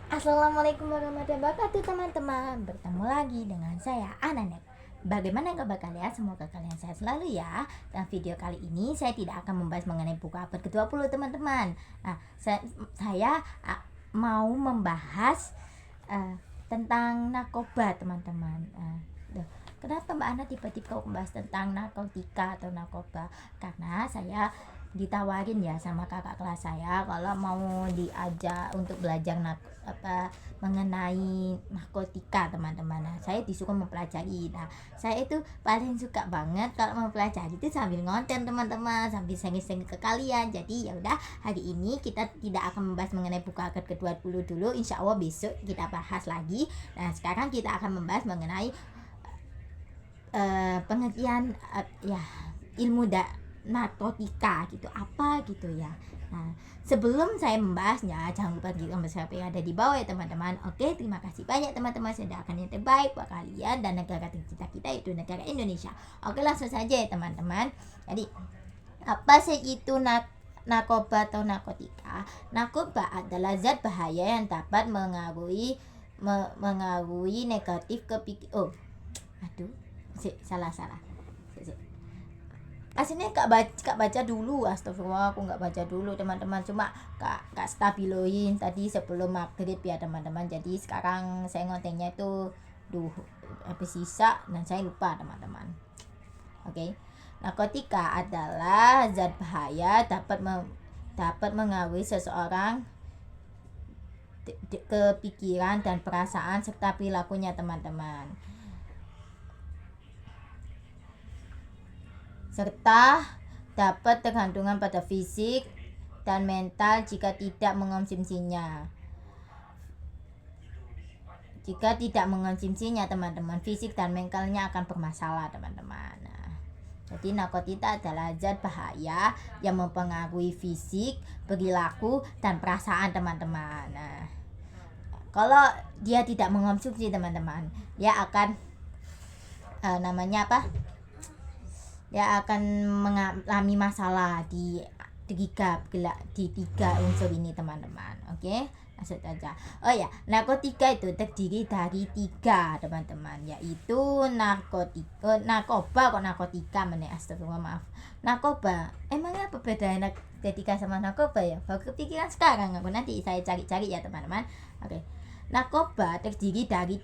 Assalamualaikum warahmatullahi wabarakatuh teman-teman. Bertemu lagi dengan saya Ananet. Bagaimana kabar kalian? Semoga kalian sehat selalu ya. Dan video kali ini saya tidak akan membahas mengenai buku abad ke-20 teman-teman. Nah, saya mau membahas tentang narkoba teman-teman. Kenapa Mbak Ana tiba-tiba membahas tentang narkotika atau narkoba? Karena saya ditawarin ya sama kakak kelas saya kalau mau diajak untuk belajar mengenai narkotika teman-teman. Nah, saya disuruh mempelajari. Nah, saya itu paling suka banget kalau mempelajari itu sambil ngonten teman-teman, sambil sengit-sengit ke kalian. Jadi ya udah, hari ini kita tidak akan membahas mengenai buku abad ke-20 dulu. Insya Allah besok kita bahas lagi. Nah, sekarang kita akan membahas mengenai pengertian ya ilmu narkotika gitu, apa gitu ya. Nah, sebelum saya membahasnya, jangan lupa klik tombol subscribe yang ada di bawah ya teman-teman. Oke, terima kasih banyak teman-teman sudah akan yang terbaik buat kalian dan negara tercinta kita itu negara Indonesia. Oke, langsung saja ya teman-teman. Jadi apa sih itu narkoba atau narkotika? Narkoba adalah zat bahaya yang dapat mengaruhi negatif ke salah aslinya kak baca dulu, astagfirullah, aku nggak baca dulu teman-teman, cuma kak stabiloin tadi sebelum maghrib ya teman-teman. Jadi sekarang saya ngontennya itu habis sisa dan saya lupa teman-teman. Oke. Narkotika adalah zat bahaya dapat mengaruhi seseorang kepikiran dan perasaan serta perilakunya teman-teman, serta dapat tergantungan pada fisik dan mental jika tidak mengonsumsinya. Jika tidak mengonsumsinya teman-teman, fisik dan mentalnya akan bermasalah teman-teman. Nah, jadi narkotika adalah zat bahaya yang mempengaruhi fisik, perilaku, dan perasaan teman-teman. Nah, kalau dia tidak mengonsumsi teman-teman, dia akan dia akan mengalami masalah di tiga unsur ini teman-teman. Oke, langsung saja. Oh ya, narkotika itu terdiri dari 3 teman-teman, yaitu narkoba astagfirullah, maaf. Narkoba, emangnya apa bedanya narkotika sama narkoba ya? Baru kepikiran sekarang aku, nanti saya cari-cari ya teman-teman. Oke, narkoba terdiri dari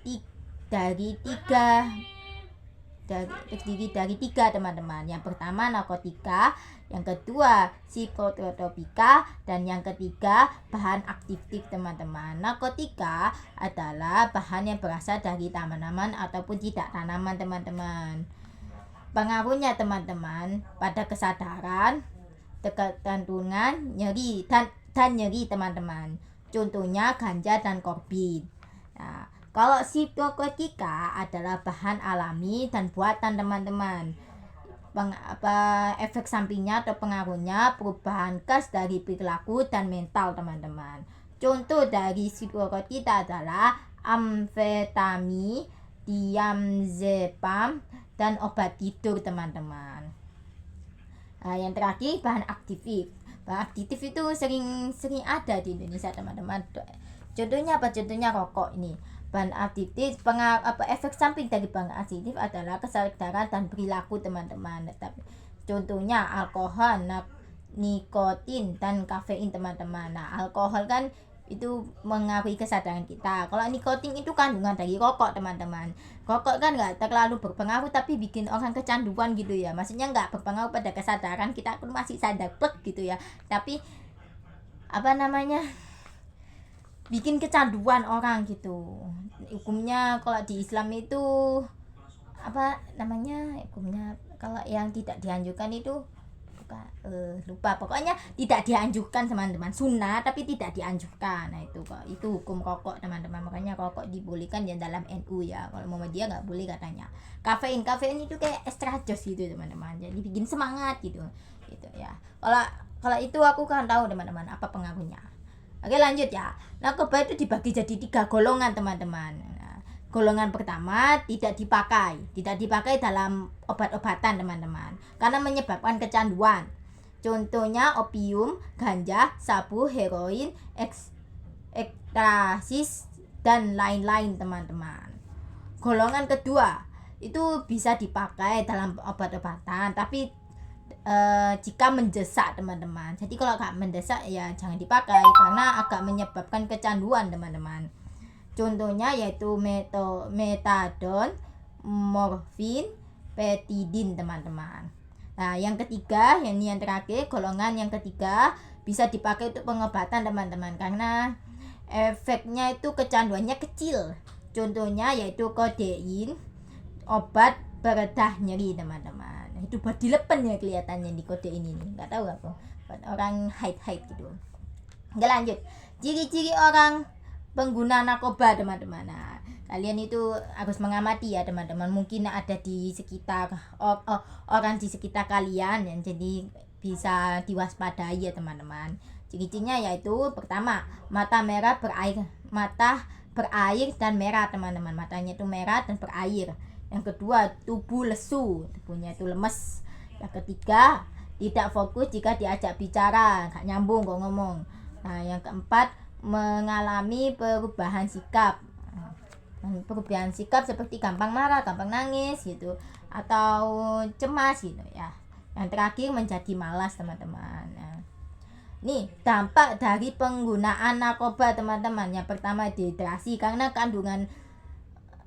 tiga teman-teman. Yang pertama narkotika, yang kedua psikotropika, dan yang ketiga bahan aktif teman-teman. Narkotika adalah bahan yang berasal dari tanaman ataupun tidak tanaman teman-teman. Pengaruhnya teman-teman pada kesadaran, ketergantungan, nyeri dan nyeri teman-teman. Contohnya ganja dan korbin. Nah, kalau psikotropika adalah bahan alami dan buatan teman-teman. Efek sampingnya atau pengaruhnya perubahan khas dari perilaku dan mental teman-teman. Contoh dari psikotropika adalah amfetamin, diazepam, dan obat tidur teman-teman. Nah, yang terakhir bahan aktif. Bahan aktif itu sering ada di Indonesia teman-teman. Contohnya apa? Contohnya rokok ini. Bahan aktif, efek samping dari bahan aktif adalah kesadaran dan perilaku teman-teman. Contohnya alkohol, nikotin, dan kafein teman-teman. Nah, alkohol kan itu mengaruhi kesadaran kita. Kalau nikotin itu kandungan dari rokok teman-teman. Rokok kan nggak terlalu berpengaruh tapi bikin orang kecanduan gitu ya. Maksudnya nggak berpengaruh pada kesadaran kita, pun masih sadar gitu ya. Tapi bikin kecanduan orang gitu. Hukumnya kalau di Islam itu hukumnya kalau yang tidak dianjurkan itu lupa, pokoknya tidak dianjurkan teman-teman, sunnah tapi tidak dianjurkan. Nah, itu hukum rokok teman-teman. Makanya rokok dibolehkan ya dalam NU ya. Kalau Muhammadiyah nggak boleh katanya. Kafein itu kayak extra jos gitu teman-teman, jadi bikin semangat gitu ya. Kalau itu aku kan tahu teman-teman apa pengaruhnya. Oke, lanjut ya. Narkoba itu dibagi jadi 3 golongan teman-teman. Nah, golongan pertama tidak dipakai dalam obat-obatan teman-teman, karena menyebabkan kecanduan. Contohnya opium, ganja, sabu, heroin, ekstasis, dan lain-lain teman-teman. Golongan kedua itu bisa dipakai dalam obat-obatan, tapi jika mendesak teman-teman. Jadi kalau agak mendesak ya jangan dipakai karena agak menyebabkan kecanduan teman-teman. Contohnya yaitu metadon, morfin, petidin teman-teman. Nah yang ketiga, yang terakhir, golongan yang ketiga bisa dipakai untuk pengobatan teman-teman karena efeknya itu kecanduannya kecil. Contohnya yaitu kodein, obat peredah nyeri teman-teman. Itu buat dilepen ya kelihatannya di kodein ini. Nggak tahu apa. Buat orang haid gitu. Oke lanjut. Ciri-ciri orang pengguna narkoba teman-teman. Nah, kalian itu harus mengamati ya teman-teman. Mungkin ada di sekitar orang di sekitar kalian yang jadi bisa diwaspadai ya teman-teman. Ciri-cirinya yaitu pertama, mata merah berair dan merah teman-teman. Matanya itu merah dan berair. Yang kedua, tubuh lesu, tubuhnya itu lemes. Yang ketiga, tidak fokus jika diajak bicara, nggak nyambung kok ngomong. Nah, yang keempat, mengalami perubahan sikap. Perubahan sikap seperti gampang marah, gampang nangis gitu, atau cemas gitu ya. Yang terakhir, menjadi malas teman-teman. Nah, nih dampak dari penggunaan narkoba teman-teman. Yang pertama, dehidrasi karena kandungan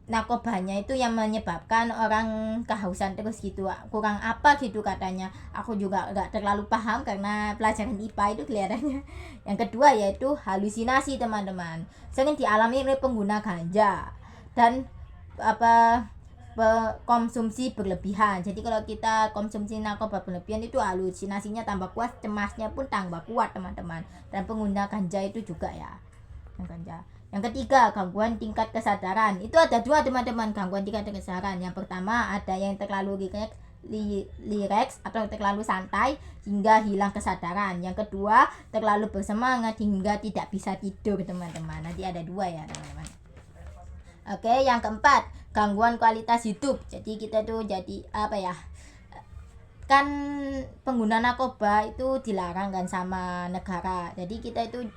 narkobanya itu yang menyebabkan orang kehausan terus gitu, kurang apa gitu katanya. Aku juga nggak terlalu paham karena pelajaran IPA itu kelihatannya. Yang kedua yaitu halusinasi teman-teman, sering dialami oleh pengguna ganja dan konsumsi berlebihan. Jadi kalau kita konsumsi narkoba berlebihan itu halusinasinya tambah kuat, cemasnya pun tambah kuat teman-teman. Dan pengguna ganja itu juga ya, ganja. Yang ketiga, gangguan tingkat kesadaran. Itu ada dua teman-teman, gangguan tingkat kesadaran. Yang pertama ada yang terlalu rileks atau terlalu santai hingga hilang kesadaran. Yang kedua, terlalu bersemangat hingga tidak bisa tidur teman-teman. Nanti ada dua ya teman-teman. Oke, yang keempat, gangguan kualitas hidup. Jadi kita tuh jadi kan pengguna narkoba itu dilarang kan sama negara. Jadi kita itu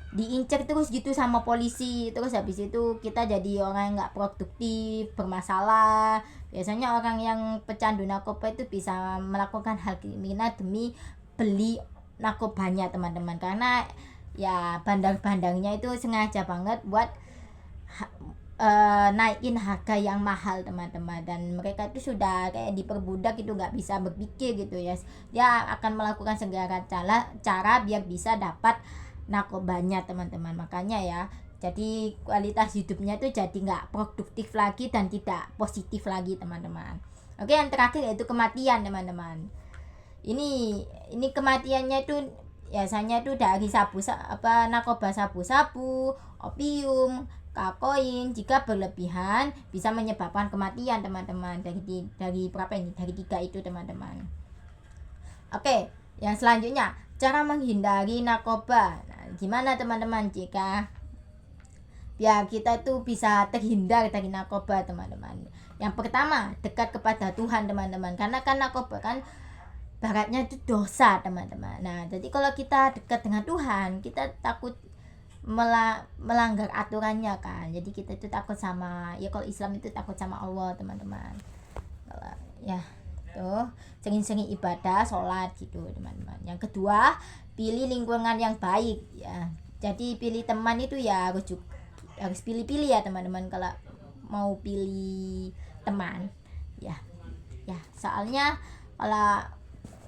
diincar terus gitu sama polisi. Terus habis itu kita jadi orang yang nggak produktif, bermasalah. Biasanya orang yang pecandu narkoba itu bisa melakukan hal kriminal demi beli narkobanya teman-teman, karena ya bandar-bandarnya itu sengaja banget buat naikin harga yang mahal teman-teman. Dan mereka itu sudah kayak diperbudak gitu, nggak bisa berpikir gitu ya. Dia akan melakukan segala cara biar bisa dapat narkobanya teman-teman. Makanya ya, jadi kualitas hidupnya itu jadi nggak produktif lagi dan tidak positif lagi teman-teman. Oke, yang terakhir yaitu kematian teman-teman. Ini kematiannya itu biasanya itu dari narkoba sabu-sabu, opium, kokain. Jika berlebihan bisa menyebabkan kematian teman-teman. Dari berapa ini? Dari 3 itu teman-teman. Oke, yang selanjutnya cara menghindari narkoba. Nah, gimana teman-teman jika biar kita tuh bisa terhindar dari narkoba teman-teman? Yang pertama, dekat kepada Tuhan teman-teman, karena kan narkoba kan baratnya itu dosa teman-teman. Nah, jadi kalau kita dekat dengan Tuhan, kita takut melanggar aturannya kan. Jadi kita itu takut sama, ya kalau Islam itu takut sama Allah teman-teman. Ya tuh, sering-sering ibadah, sholat gitu teman-teman. Yang kedua, pilih lingkungan yang baik ya. Jadi pilih teman itu ya harus pilih-pilih ya teman-teman kalau mau pilih teman ya. Soalnya kalau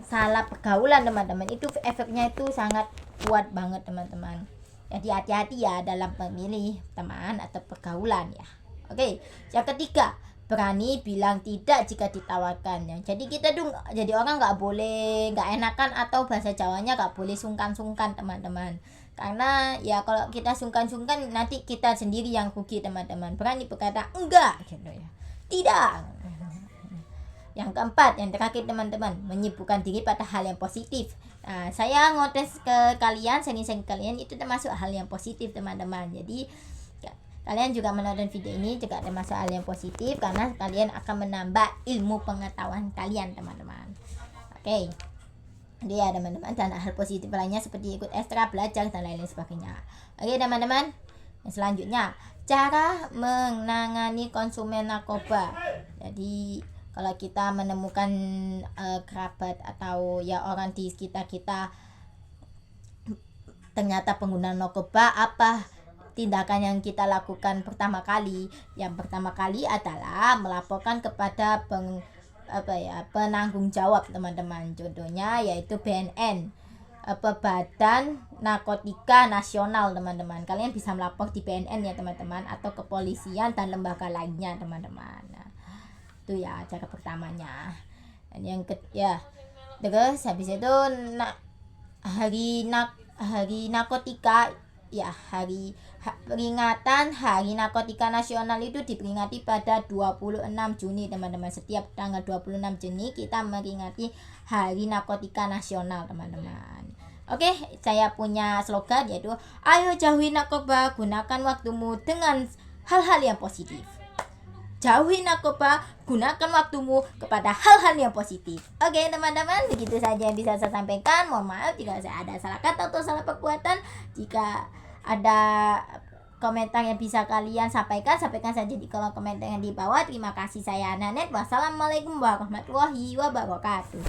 salah pergaulan teman-teman itu efeknya itu sangat kuat banget teman-teman. Jadi hati-hati ya dalam memilih teman atau pergaulan ya. Oke, yang ketiga, berani bilang tidak jika ditawarkan ya. Jadi kita tuh jadi orang nggak enakan atau bahasa Jawanya nggak boleh sungkan-sungkan teman-teman. Karena ya kalau kita sungkan-sungkan nanti kita sendiri yang rugi teman-teman. Berani berkata enggak gitu ya. Tidak. Yang keempat, yang terakhir teman-teman, menyibukkan diri pada hal yang positif. Nah, saya ngotes ke kalian, sharing kalian itu termasuk hal yang positif teman-teman. Jadi kalian juga menonton video ini juga termasuk hal yang positif karena kalian akan menambah ilmu pengetahuan kalian teman-teman. Oke. Dia teman-teman, dan hal positif lainnya seperti ikut ekstra, belajar dan lain-lain sebagainya. Oke teman-teman, yang selanjutnya cara menangani konsumen narkoba. Jadi kalau kita menemukan kerabat atau ya orang di sekitar kita ternyata pengguna narkoba, apa tindakan yang kita lakukan pertama kali? Yang pertama kali adalah melaporkan kepada penanggung jawab teman-teman. Contohnya yaitu BNN, Badan Narkotika Nasional teman-teman. Kalian bisa melapor di BNN ya teman-teman, atau kepolisian dan lembaga lainnya teman-teman. Nah, itu ya cara pertamanya. Dan yang terus habis itu hari narkotika ya, peringatan Hari Narkotika Nasional itu diperingati pada 26 Juni teman-teman. Setiap tanggal 26 Juni kita meringati Hari Narkotika Nasional teman-teman. Oke, saya punya slogan yaitu ayo jauhi narkoba, gunakan waktumu dengan hal-hal yang positif. Jauhi narkoba, gunakan waktumu kepada hal-hal yang positif. Oke teman-teman, begitu saja yang bisa saya sampaikan. Mohon maaf jika saya ada salah kata atau salah perbuatan. Jika ada komentar yang bisa kalian sampaikan saja di kolom komentar yang di bawah. Terima kasih, saya Nanet. Wassalamualaikum warahmatullahi wabarakatuh.